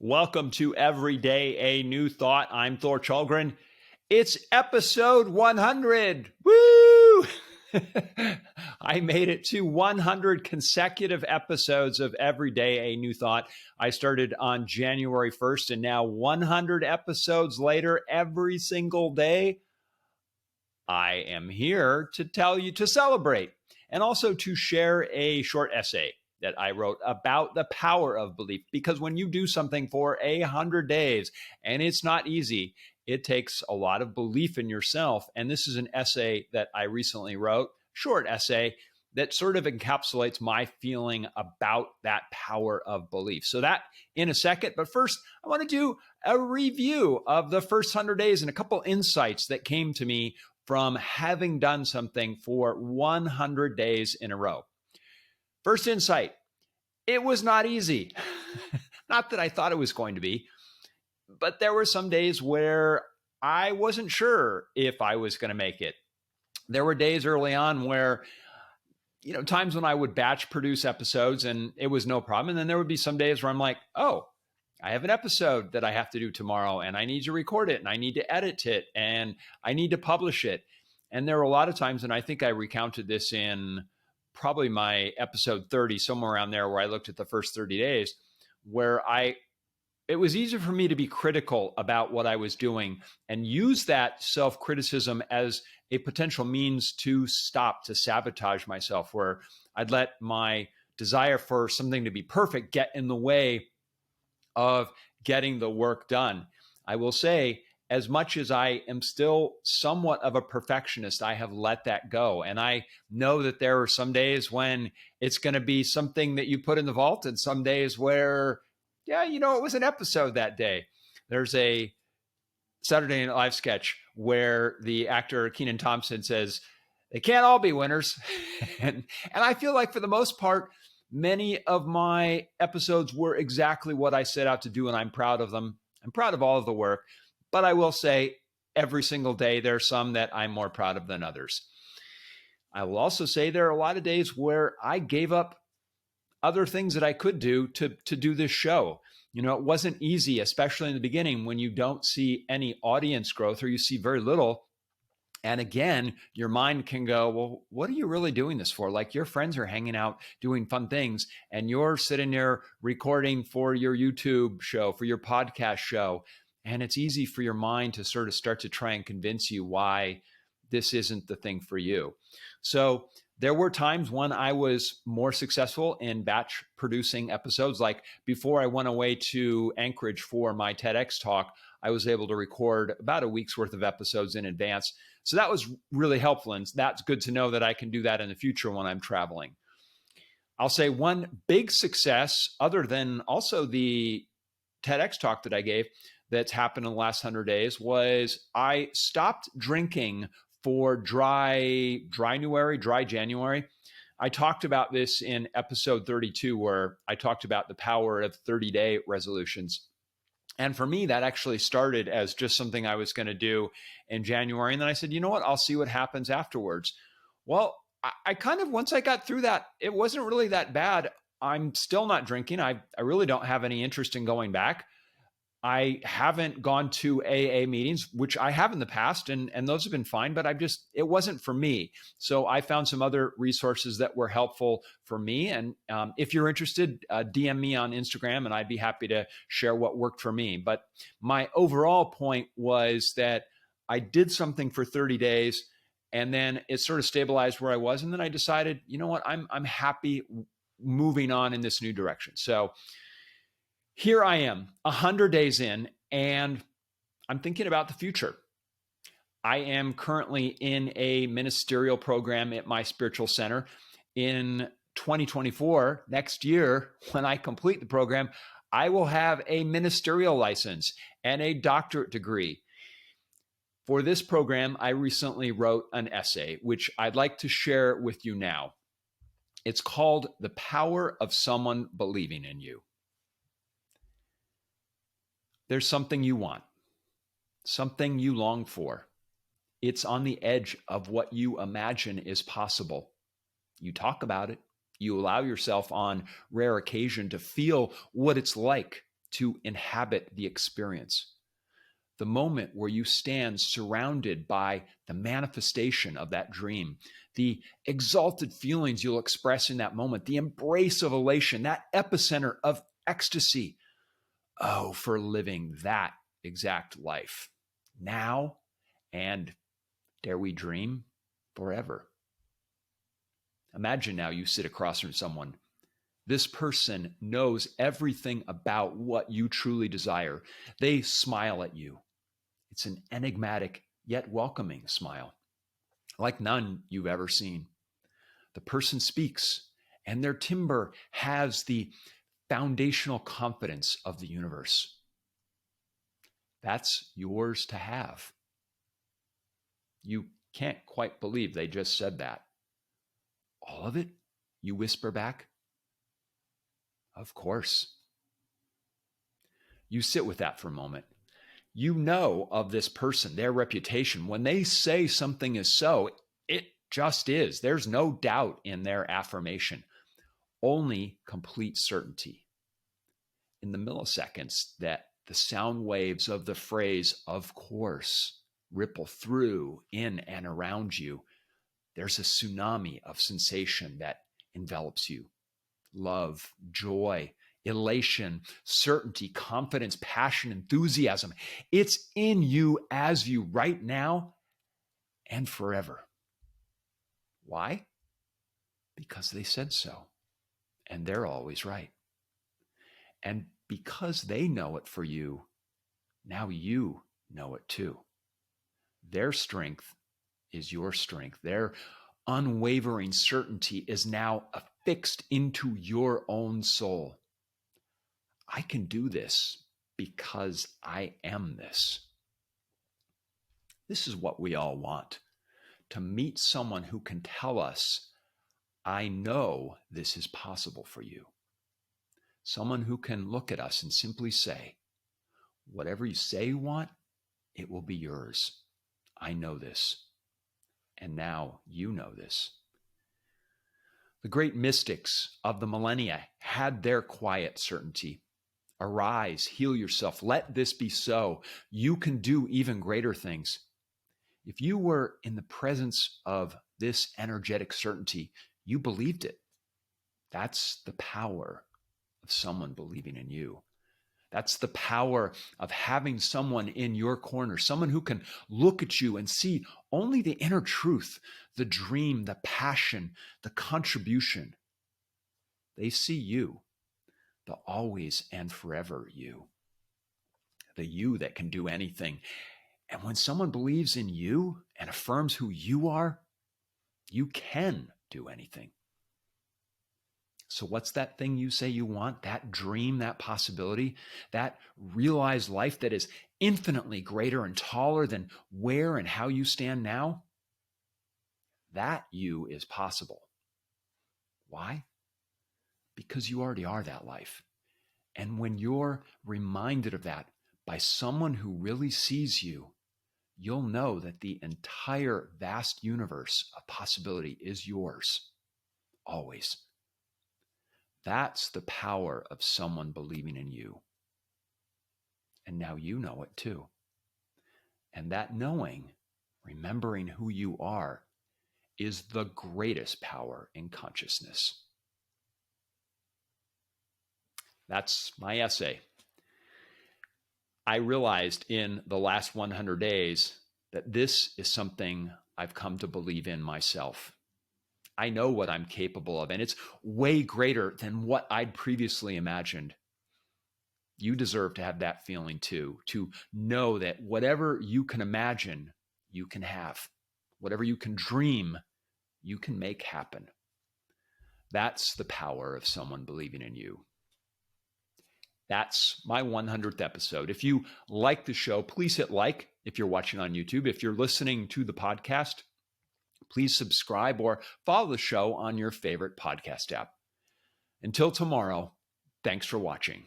Welcome to Every Day a New Thought. I'm Thor Chalgren. It's episode 100. Woo! I made it to 100 consecutive episodes of Every Day a New Thought. I started on January 1st, and now 100 episodes later, every single day, I am here to tell you to celebrate and also to share a short essay that I wrote about the power of belief. Because when you do something for 100 days, and it's not easy, it takes a lot of belief in yourself. And this is an essay that I recently wrote, short essay, that sort of encapsulates my feeling about that power of belief. So that in a second, but first, I want to do a review of the first 100 days and a couple insights that came to me from having done something for 100 days in a row. First insight, it was not easy. Not that I thought it was going to be, but there were some days where I wasn't sure if I was going to make it. There were days early on where, times when I would batch produce episodes and it was no problem. And then there would be some days where I'm like, oh, I have an episode that I have to do tomorrow and I need to record it and I need to edit it and I need to publish it. And there were a lot of times, and I think I recounted this in probably my episode 30, somewhere around there, where I looked at the first 30 days, where it was easier for me to be critical about what I was doing and use that self-criticism as a potential means to sabotage myself, where I'd let my desire for something to be perfect get in the way of getting the work done. I will say, as much as I am still somewhat of a perfectionist, I have let that go. And I know that there are some days when it's going to be something that you put in the vault and some days where, it was an episode that day. There's a Saturday Night Live sketch where the actor Kenan Thompson says, they can't all be winners. and I feel like for the most part, many of my episodes were exactly what I set out to do, and I'm proud of them. I'm proud of all of the work. But I will say every single day, there are some that I'm more proud of than others. I will also say there are a lot of days where I gave up other things that I could do to do this show. It wasn't easy, especially in the beginning when you don't see any audience growth or you see very little. And again, your mind can go, well, what are you really doing this for? Like your friends are hanging out doing fun things and you're sitting there recording for your YouTube show, for your podcast show. And it's easy for your mind to sort of start to try and convince you why this isn't the thing for you. So there were times when I was more successful in batch producing episodes. Like before I went away to Anchorage for my TEDx talk, I was able to record about a week's worth of episodes in advance. So that was really helpful. And that's good to know that I can do that in the future when I'm traveling. I'll say one big success, other than also the TEDx talk that I gave, that's happened in the last 100 days, was I stopped drinking for dry January. I talked about this in episode 32, where I talked about the power of 30-day resolutions. And for me, that actually started as just something I was going to do in January. And then I said, you know what, I'll see what happens afterwards. Well, I kind of, once I got through that, it wasn't really that bad. I'm still not drinking. I really don't have any interest in going back. I haven't gone to AA meetings, which I have in the past, and those have been fine, but it wasn't for me. So I found some other resources that were helpful for me. And if you're interested, DM me on Instagram, and I'd be happy to share what worked for me. But my overall point was that I did something for 30 days, and then it sort of stabilized where I was. And then I decided, you know what, I'm happy moving on in this new direction. So here I am, 100 days in, and I'm thinking about the future. I am currently in a ministerial program at my spiritual center. In 2024, next year, when I complete the program, I will have a ministerial license and a doctorate degree. For this program, I recently wrote an essay, which I'd like to share with you now. It's called The Power of Someone Believing in You. There's something you want, something you long for. It's on the edge of what you imagine is possible. You talk about it. You allow yourself on rare occasion to feel what it's like to inhabit the experience. The moment where you stand surrounded by the manifestation of that dream, the exalted feelings you'll express in that moment, the embrace of elation, that epicenter of ecstasy. Oh, for living that exact life now and, dare we dream, forever. Imagine now you sit across from someone. This person knows everything about what you truly desire. They smile at you. It's an enigmatic yet welcoming smile, like none you've ever seen. The person speaks, and their timbre has the foundational confidence of the universe. That's yours to have. You can't quite believe they just said that. All of it? You whisper back. Of course. You sit with that for a moment. You know of this person, their reputation. When they say something is so, it just is. There's no doubt in their affirmation, only complete certainty. In the milliseconds that the sound waves of the phrase, of course, ripple through, in, and around you, there's a tsunami of sensation that envelops you. Love, joy, elation, certainty, confidence, passion, enthusiasm. It's in you as you right now and forever. Why? Because they said so, and they're always right. And because they know it for you, now you know it too. Their strength is your strength. Their unwavering certainty is now affixed into your own soul. I can do this because I am this. This is what we all want, to meet someone who can tell us, I know this is possible for you. Someone who can look at us and simply say, whatever you say you want, it will be yours. I know this. And now you know this. The great mystics of the millennia had their quiet certainty. Arise, heal yourself. Let this be so. You can do even greater things. If you were in the presence of this energetic certainty, you believed it. That's the power of someone believing in you. That's the power of having someone in your corner, someone who can look at you and see only the inner truth, the dream, the passion, the contribution. They see you, the always and forever you, the you that can do anything. And when someone believes in you and affirms who you are, you can do anything. So what's that thing you say you want? That dream, that possibility, that realized life that is infinitely greater and taller than where and how you stand now? That you is possible. Why? Because you already are that life. And when you're reminded of that by someone who really sees you, you'll know that the entire vast universe of possibility is yours, always. That's the power of someone believing in you. And now you know it too. And that knowing, remembering who you are, is the greatest power in consciousness. That's my essay. I realized in the last 100 days that this is something I've come to believe in myself. I know what I'm capable of, and it's way greater than what I'd previously imagined. You deserve to have that feeling too, to know that whatever you can imagine, you can have. Whatever you can dream, you can make happen. That's the power of someone believing in you. That's my 100th episode. If you like the show, please hit like if you're watching on YouTube. If you're listening to the podcast, please subscribe or follow the show on your favorite podcast app. Until tomorrow, thanks for watching.